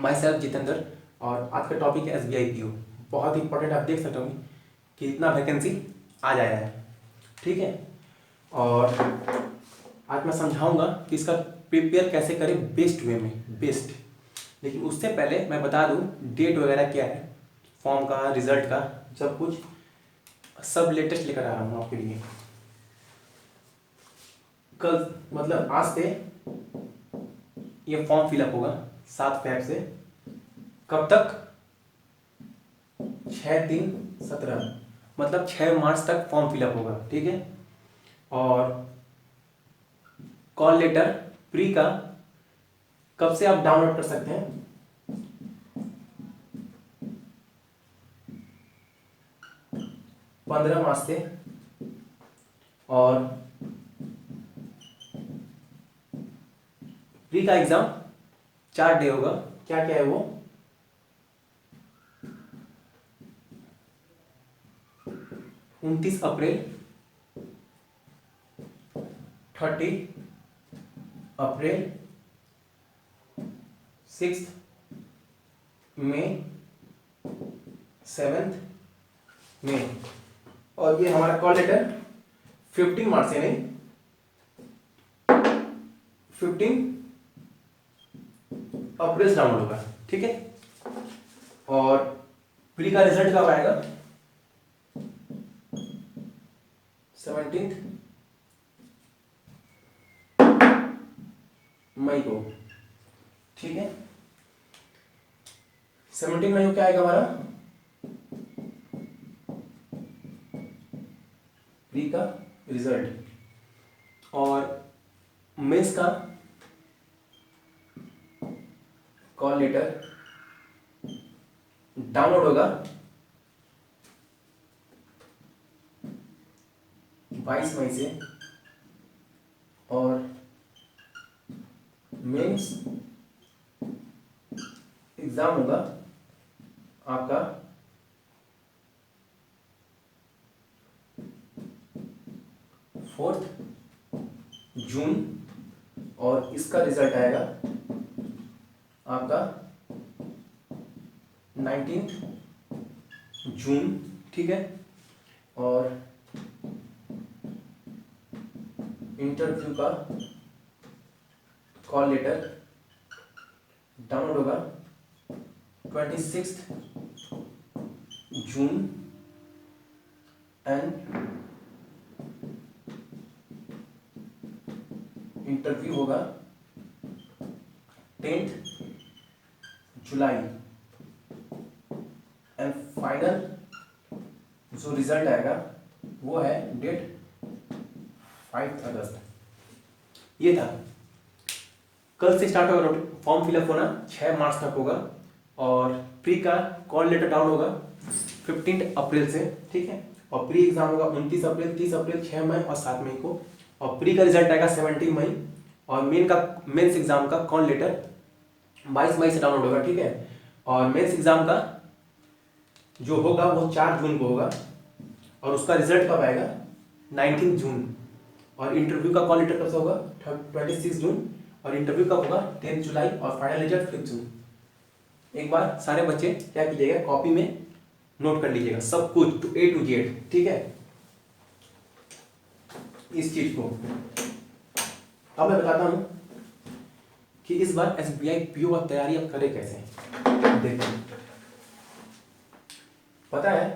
My self Jitendra. और आज का टॉपिक है SBI PO। बहुत इंपॉर्टेंट, आप देख सकते होंगे कि इतना वैकेंसी आ जाया है, ठीक है। और आज मैं समझाऊंगा कि इसका प्रिपेयर कैसे करें बेस्ट वे में, बेस्ट। लेकिन उससे पहले मैं बता दूं डेट वगैरह क्या है, फॉर्म का, रिजल्ट का, सब कुछ सब लेटेस्ट लेकर आ रहा हूँ आपके लिए। कल मतलब आज से ये फॉर्म फिलअप होगा 7 फैब से। कब तक? 6/3/17, मतलब 6 मार्च तक फॉर्म फिलअप होगा, ठीक है। और कॉल लेटर प्री का कब से आप डाउनलोड कर सकते हैं? 15 मार्च से। और प्री का एग्जाम 4 डे होगा। क्या क्या है वो? 29 अप्रैल, 30 अप्रैल, 6 मई, 7 मई। और ये हमारा कॉल लेटर 15 मार्च से नहीं, 15 अप्रैल से डाउनलोड होगा, ठीक है। और प्री का रिजल्ट कब आएगा? 17 मई को, ठीक है। 17 मई को क्या आएगा हमारा? प्री का रिजल्ट। और मेंस का कॉल लेटर डाउनलोड होगा 22 मई से। और मेंस एग्जाम होगा आपका 4 जून। और इसका रिजल्ट आएगा आपका 19 जून, ठीक है। और इंटरव्यू का कॉल लेटर डाउनलोड होगा 26 जून। एंड इंटरव्यू होगा 10 जुलाई। एंड फाइनल जो रिजल्ट आएगा वो है डेट 5 अगस्त। ये था, कल से स्टार्ट होगा फॉर्म फिलअप होना, 6 मार्च तक होगा। और प्री का कॉल लेटर डाउन होगा 15 अप्रैल से, ठीक है। और प्री एग्जाम होगा 29 अप्रैल, 30 अप्रैल, 6 मई और 7 मई को। और प्री का रिजल्ट आएगा 17 मई। और मेंस एग्जाम का कॉल लेटर 22 मई से डाउनलोड होगा, ठीक है। और मेंस एग्जाम का जो होगा वो 4 जून को होगा। और उसका रिजल्ट कब आएगा? 19 जून। और इंटरव्यू का कॉल लेटर कब से होगा? 26 जून। और इंटरव्यू कब होगा? 10 जुलाई। और फाइनल रिजल्ट 5 जून। एक बार सारे बच्चे क्या कीजिएगा, कॉपी में नोट कर लीजिएगा सब कुछ टू A to Z, ठीक है, इस चीज को। अब मैं बताता हूं कि इस बार SBI PO की तैयारी आप करें कैसे। देखिए, पता है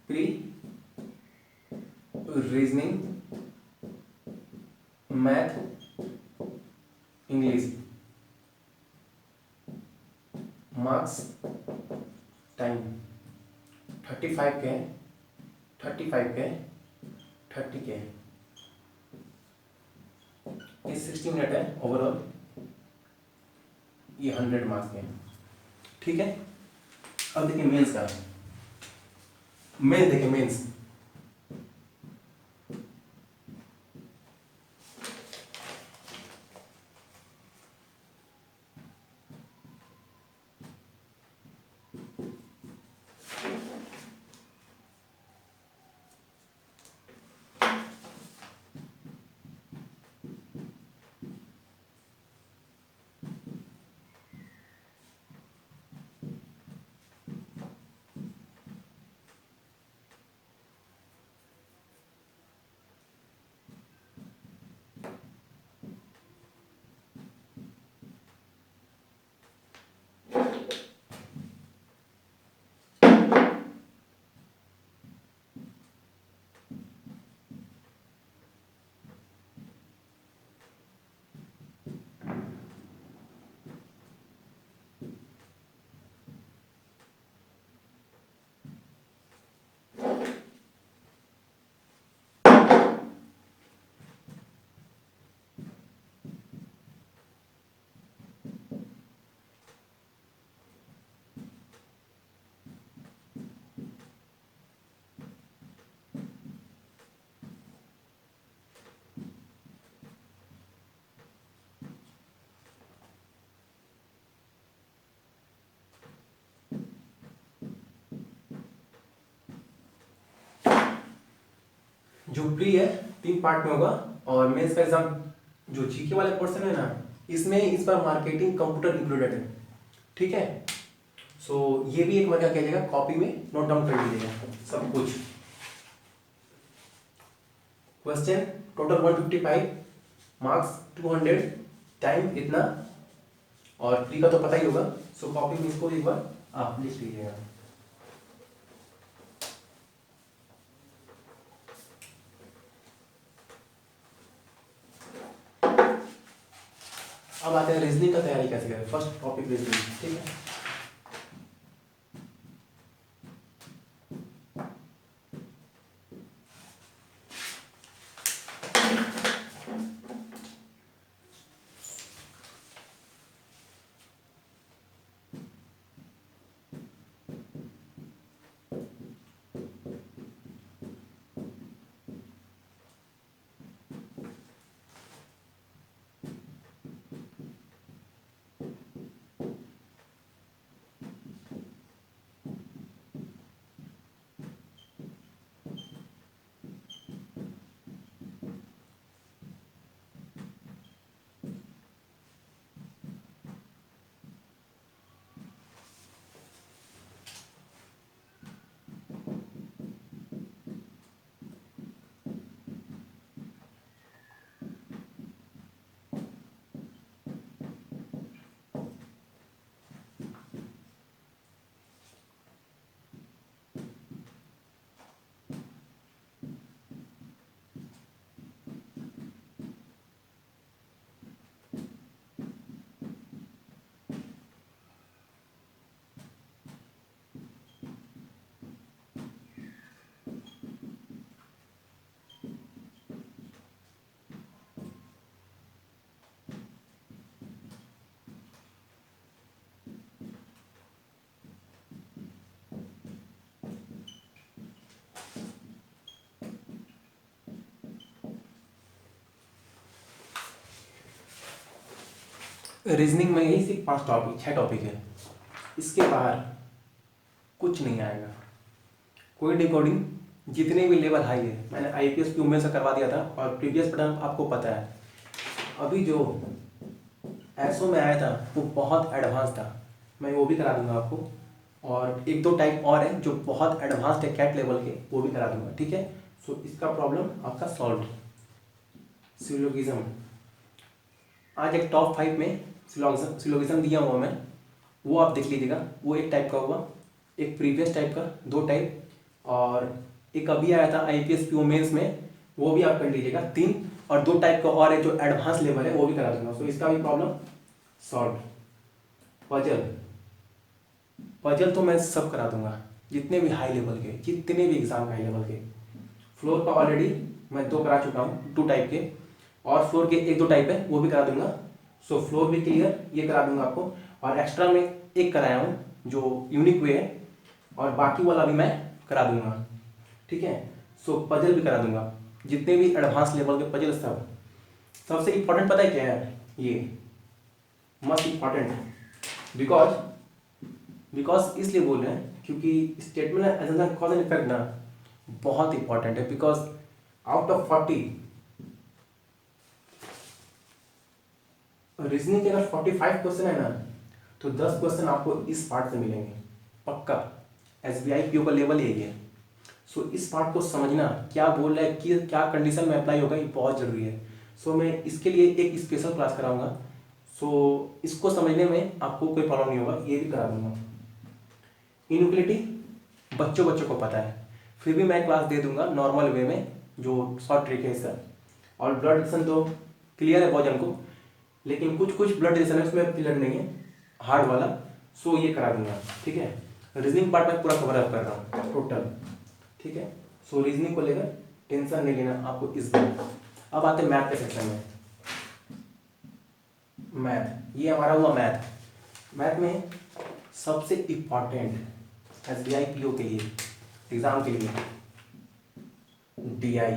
pre reasoning, math, English, marks time 35 के, 35 के, 30 के, ये 60 मिनट है ओवरऑल। ये 100 मार्क्स के, ठीक है। अब देखिए मेंस का, मेंस देखिए मेंस जो प्री है 3 पार्ट में होगा, और मेंस का एग्जाम जो जीके वाले पोर्शन है ना, इसमें इस बार मार्केटिंग कंप्यूटर इंक्लूडेड है, ठीक है। सो ये भी एक बार क्या कीजिएगा, कॉपी में नोट डाउन कर लीजिएगा सब कुछ। क्वेश्चन टोटल 155, मार्क्स 200, टाइम इतना, और प्री का तो पता ही होगा। सो कॉपी में इसको एक बार आप लिख लीजिएगा। अब आते हैं रीजनिंग का तैयारी कैसे करें। फर्स्ट टॉपिक रीजनिंग, ठीक है। रीजनिंग में यही सिर्फ 5 टॉपिक 6 टॉपिक है, इसके बाहर कुछ नहीं आएगा। कोई डिकोडिंग, जितने भी लेवल हाई है मैंने आईपीएस पीओ में से करवा दिया था, और प्रीवियस पैटर्न आपको पता है। अभी जो एसओ में आया था वो बहुत एडवांस था, मैं वो भी करा दूंगा आपको, और 1-2 टाइप और है जो बहुत एडवांस्ड है कैट लेवल के, वो भी करा दूंगा, ठीक है। सो इसका प्रॉब्लम आपका सॉल्व। सिलोगिज्म, आज एक टॉप 5 में सिलोगिज्म दिया हुआ मैं, वो आप देख लीजिएगा। वो एक टाइप का होगा, एक प्रीवियस टाइप का 2 टाइप, और एक अभी आया था आईपीएस पीओ मेंस में, वो भी आप कर लीजिएगा 3, और 2 टाइप का और है जो एडवांस लेवल है, वो भी करा दूंगा। सो इसका भी प्रॉब्लम सॉल्व। पजल तो मैं सब करा दूंगा, जितने भी हाई लेवल के, जितने भी एग्जाम हाई लेवल के। फ्लोर का ऑलरेडी मैं 2 करा चुका हूँ, 2 टाइप के, और फ्लोर के 1-2 टाइप है वो भी करा दूंगा। सो फ्लोर भी क्लियर, ये करा दूंगा आपको, और एक्स्ट्रा में एक कराया हूँ जो यूनिक वे है, और बाकी वाला भी मैं करा दूंगा, ठीक है। सो पजल भी करा दूंगा, जितने भी एडवांस लेवल के पजल सब। सबसे इम्पोर्टेंट पता है क्या है, ये मस्ट इम्पॉर्टेंट, बिकॉज इसलिए बोल रहे हैं क्योंकि स्टेटमेंट कॉज एंड इफेक्ट ना बहुत इंपॉर्टेंट है। बिकॉज आउट ऑफ 40 रीजनिंग के अगर 45 क्वेश्चन है ना, तो 10 क्वेश्चन आपको इस पार्ट से मिलेंगे पक्का। एसबीआई पीओ का लेवल यही है। सो इस पार्ट को समझना, क्या बोल रहा है, कि क्या कंडीशन में अप्लाई होगा, ये बहुत जरूरी है। सो मैं इसके लिए एक स्पेशल क्लास कराऊंगा। सो इसको समझने में आपको कोई प्रॉब्लम नहीं होगा, ये भी करा दूंगा। इनइक्वालिटी बच्चों को पता है, फिर भी मैं क्लास दे दूंगा नॉर्मल वे में, जो शॉर्ट ट्रिक है इसका। और ब्लड रिलेशन तो क्लियर है बहुत जन को, लेकिन कुछ ब्लड रिलेशन है उसमें क्लियर नहीं है, हार्ड वाला। सो ये करा दूंगा, ठीक है। रीजनिंग पार्ट में पूरा कवर अप कर रहा हूँ टोटल, ठीक है। सो रीजनिंग को लेकर टेंशन नहीं लेना आपको इस बार। अब आते हैं मैथ के सेक्शन में। मैथ, ये हमारा हुआ मैथ में सबसे इम्पॉर्टेंट एसबीआई पीओ के लिए, एग्जाम के लिए, डीआई।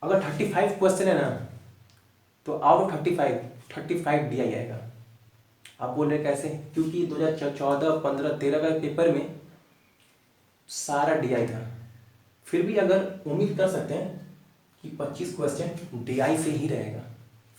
अगर 35 क्वेश्चन है ना, तो आउट ऑफ 35 डीआई आएगा। आप बोल रहे कैसे, क्योंकि 2014, 15, 13 का पेपर में सारा डीआई था। फिर भी अगर उम्मीद कर सकते हैं कि 25 क्वेश्चन डीआई से ही रहेगा,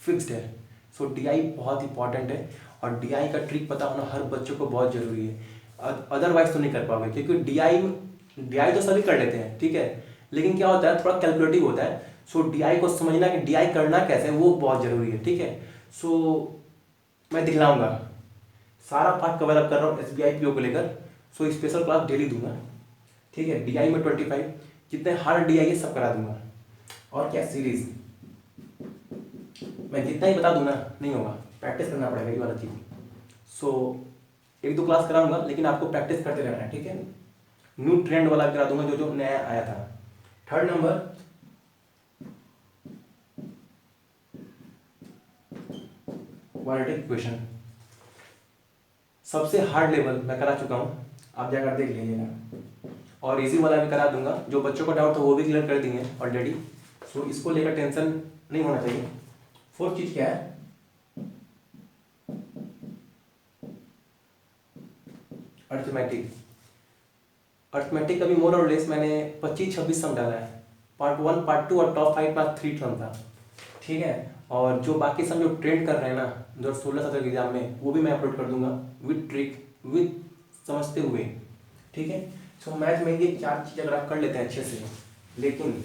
फिक्स्ड है। सो डीआई बहुत इंपॉर्टेंट है और डीआई का ट्रिक पता होना हर बच्चों को बहुत ज़रूरी है, अदरवाइज तो नहीं कर पाओगे, क्योंकि डीआई तो सभी कर लेते हैं, ठीक है, लेकिन क्या होता है थोड़ा कैलकुलेटिव होता है। सो डीआई को समझना कि डीआई करना कैसे है वो बहुत ज़रूरी है, ठीक है। सो मैं दिखलाऊंगा, सारा पार्ट कवर अप कर रहा हूँ एसबीआई पीओ को लेकर। सो स्पेशल क्लास डेली दूंगा, ठीक है। डीआई में 25 जितने हार्ड डीआई है सब करा दूंगा। और क्या सीरीज, मैं जितना ही बता दूँ ना नहीं होगा, प्रैक्टिस करना पड़ेगा ये वाला चीज़। सो एक दो क्लास कराऊंगा लेकिन आपको प्रैक्टिस करते रहना है, ठीक है। न्यू ट्रेंड वाला करा दूंगा जो जो नया आया था। थर्ड नंबर, क्वाड्रेटिक इक्वेशन, सबसे हार्ड लेवल मैं करा चुका हूँ, आप जाकर देख लीजिएगा। और इजी वाला भी करा दूंगा, जो बच्चों का डाउट था वो भी क्लियर कर दिए ऑलरेडी। सो इसको लेकर टेंशन नहीं होना चाहिए। फोर्थ चीज क्या है, अर्थमेटिक। अर्थमेटिक का भी मोर और लेस मैंने 25-26 सम डाला है, पार्ट 1 पार्ट 2 और टॉप 5 पार्ट 3 टर्म था, ठीक है। और जो बाकी सब जो ट्रेंड कर रहे हैं ना 2016-17 के एग्जाम में, वो भी मैं अपलोड कर दूंगा विद ट्रिक, विद समझते हुए, ठीक है। सो मैथ में ये 4 चीज़ अगर आप कर लेते हैं अच्छे से, लेकिन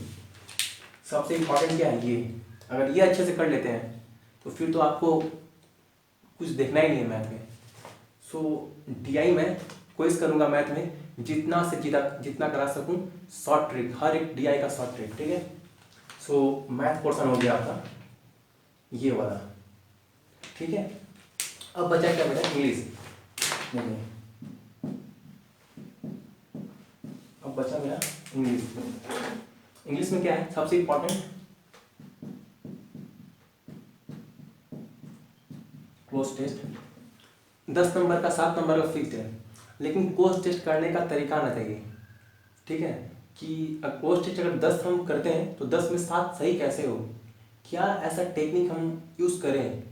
सबसे इम्पॉर्टेंट क्या है, ये अगर ये अच्छे से कर लेते हैं तो फिर तो आपको कुछ देखना ही नहीं है मैथ में। सो डीआई में कोशिश करूंगा मैथ में जितना से जितना करा सकूं, शॉर्ट ट्रिक, हर एक डीआई का शॉर्ट ट्रिक, ठीक है। सो मैथ पोर्शन हो गया आपका ये वाला, ठीक है। अब बचा क्या बेटा, इंग्लिश। नहीं, अब बचा मेरा इंग्लिश। इंग्लिश में क्या है सबसे इंपॉर्टेंट, क्लोज टेस्ट। 10 नंबर का 7 नंबर का फिक्स्ड है, लेकिन क्लोज टेस्ट करने का तरीका आना चाहिए, ठीक है। कि क्लोज टेस्ट अगर 10 हम करते हैं तो 10 में 7 सही कैसे हो, क्या ऐसा टेक्निक हम यूज़ करें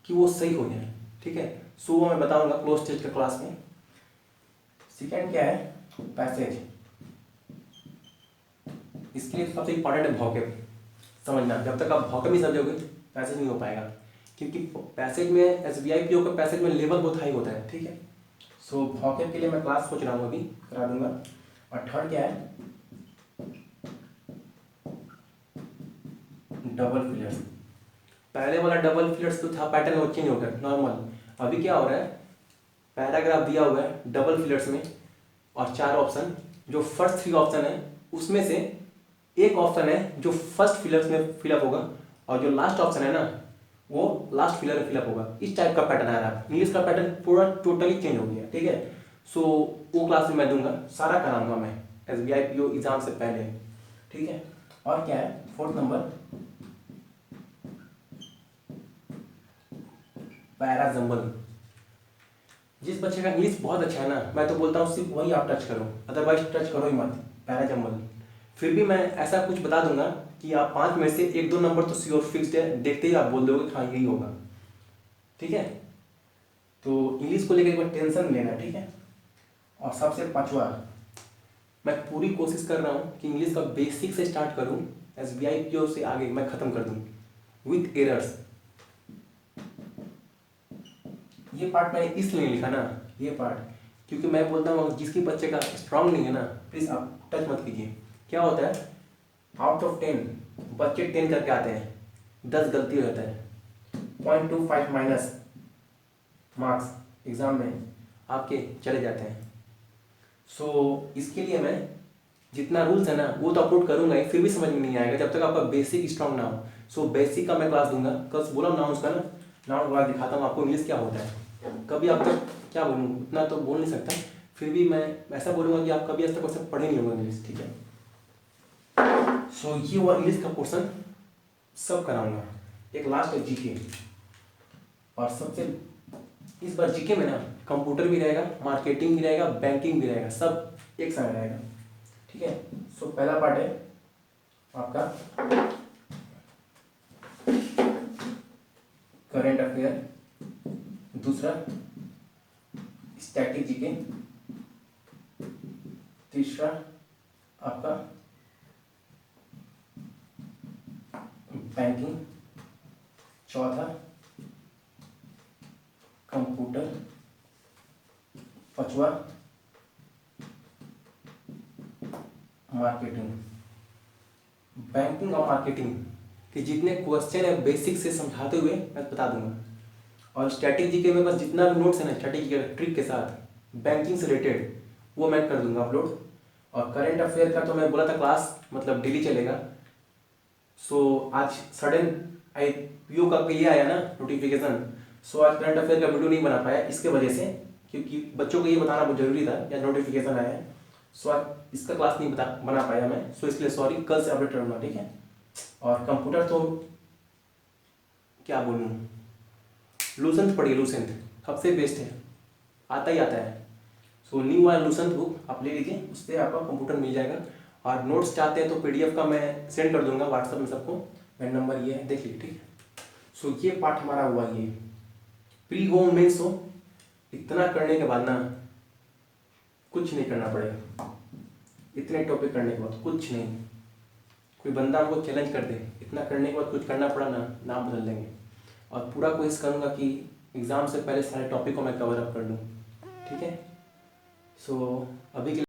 कि वो सही हो जाए, ठीक है। सो वो मैं बताऊंगा क्लोज टेस्ट के क्लास में। सेकेंड क्या है, पैसेज। इसके लिए सबसे इंपॉर्टेंट है वोकैब समझना। जब तक आप वोकैब नहीं समझोगे पैसेज नहीं हो पाएगा, क्योंकि पैसेज में एसबीआई पीओ का पैसेज में लेवल बहुत हाई होता है, ठीक है। सो वोकैब के लिए मैं क्लास सोच रहा हूँ अभी करा दूंगा। और थर्ड क्या है, डबल फिलर्स। पहले वाला डबल फिलर्स तो था पैटर्न वो चेंज हो गया नॉर्मल, अभी क्या हो रहा है, पैराग्राफ दिया हुआ है डबल फिलर्स में और 4 ऑप्शन, जो फर्स्ट 3 ऑप्शन है उसमें से एक ऑप्शन है जो फर्स्ट फिलर्स में फिलअप होगा और जो लास्ट ऑप्शन है ना वो लास्ट फिलर में फिलअप होगा। इस टाइप का पैटर्न आ रहा है, इंग्लिश का पैटर्न पूरा टोटली चेंज हो गया, ठीक है। सो वो क्लास में मैं दूंगा, सारा कराऊंगा मैं एसबीआई पीओ एग्जाम से पहले, ठीक है। और क्या है, फोर्थ नंबर, पैरा जंबल। जिस बच्चे का इंग्लिश बहुत अच्छा है ना, मैं तो बोलता हूँ सिर्फ वही आप टच करो, अदरवाइज टच करो ही मत, पैरा जंबल। फिर भी मैं ऐसा कुछ बता दूंगा कि आप 5 में से 1-2 नंबर तो श्योर फिक्स्ड है, देखते ही आप बोल दोगे हाँ यही होगा, ठीक है। तो इंग्लिश को लेकर एक बार टेंशन नहीं लेना, ठीक है। और सबसे पांचवा, मैं पूरी कोशिश कर रहा हूँ कि इंग्लिश का बेसिक से स्टार्ट करूँ, एसबीआई पीओ से आगे मैं खत्म कर दूँ विथ एरर्स। ये पार्ट मैंने इसलिए लिखा ना, ये पार्ट, क्योंकि मैं बोलता हूँ जिसकी बच्चे का स्ट्रांग नहीं है ना प्लीज़ आप टच मत कीजिए। क्या होता है, आउट ऑफ 10 बच्चे 10 करके आते हैं, 10 गलती हो जाता है, 0.25 माइनस मार्क्स एग्जाम में आपके चले जाते हैं। सो इसके लिए मैं जितना रूल्स है ना वो तो अपलोड करूंगा ही, फिर भी समझ में नहीं आएगा जब तक आपका बेसिक स्ट्रांग ना हो। सो बेसिक का मैं क्लास दूंगा, कल बोला नाउंस का ना, नाउन क्लास दिखाता हूँ आपको इंग्लिश क्या होता है। कभी आप तक क्या बोलूँ, उतना तो बोल नहीं सकता, फिर भी मैं ऐसा बोलूँगा कि आप कभी आज तक वैसे पढ़े नहीं होंगे इंग्लिश, ठीक है। सो ये हुआ इंग्लिश का पोर्सन, सब कराऊंगा। एक लास्ट है जीके, और सबसे इस बार जीके में ना कंप्यूटर भी रहेगा, मार्केटिंग भी रहेगा, बैंकिंग भी रहेगा, सब एक साथ रहेगा, ठीक है। सो पहला पार्ट है आपका करंट अफेयर, दूसरा स्टैटिक जीके, तीसरा आपका बैंकिंग, चौथा कंप्यूटर, पांचवा मार्केटिंग। बैंकिंग और मार्केटिंग के जितने क्वेश्चन है बेसिक से समझाते हुए मैं बता दूंगा, और स्ट्रैटेजी के मेरे पास जितना भी नोट्स है ना स्ट्रैटेजी के ट्रिक के साथ बैंकिंग से रिलेटेड वो मैं कर दूंगा अपलोड। और करंट अफेयर का तो मैं बोला था क्लास मतलब डेली चलेगा। सो आज सडन IPO का ये आया ना नोटिफिकेशन, सो आज करंट अफेयर का वीडियो नहीं बना पाया इसके वजह से, क्योंकि बच्चों को ये बताना बहुत जरूरी था या नोटिफिकेशन आया है। सो आज इसका क्लास नहीं बना पाया मैं, सो इसलिए सॉरी, कल से अपडेट करूँगा, ठीक है। और कंप्यूटर तो क्या बोलूँ, लूसेंट पढ़िए, लूसेंट सबसे बेस्ट है, आता ही आता है। सो न्यू वाला लूसेंट बुक आप ले लीजिए, उससे आपका कंप्यूटर मिल जाएगा। और नोट्स चाहते हैं तो PDF का मैं सेंड कर दूंगा व्हाट्सएप में सबको, मेरा नंबर ये है, देख लीजिए, ठीक है। सो ये पार्ट हमारा हुआ, ये प्री हो मेंस हो, इतना करने के बाद ना कुछ नहीं करना पड़ेगा। इतने टॉपिक करने के बाद कुछ नहीं, कोई बंदा हमको चैलेंज कर दे, इतना करने के बाद कुछ करना पड़ा ना, नाम बदल देंगे। और पूरा कोशिश करूँगा कि एग्ज़ाम से पहले सारे टॉपिक को मैं कवर अप कर लूँ, ठीक है। सो अभी के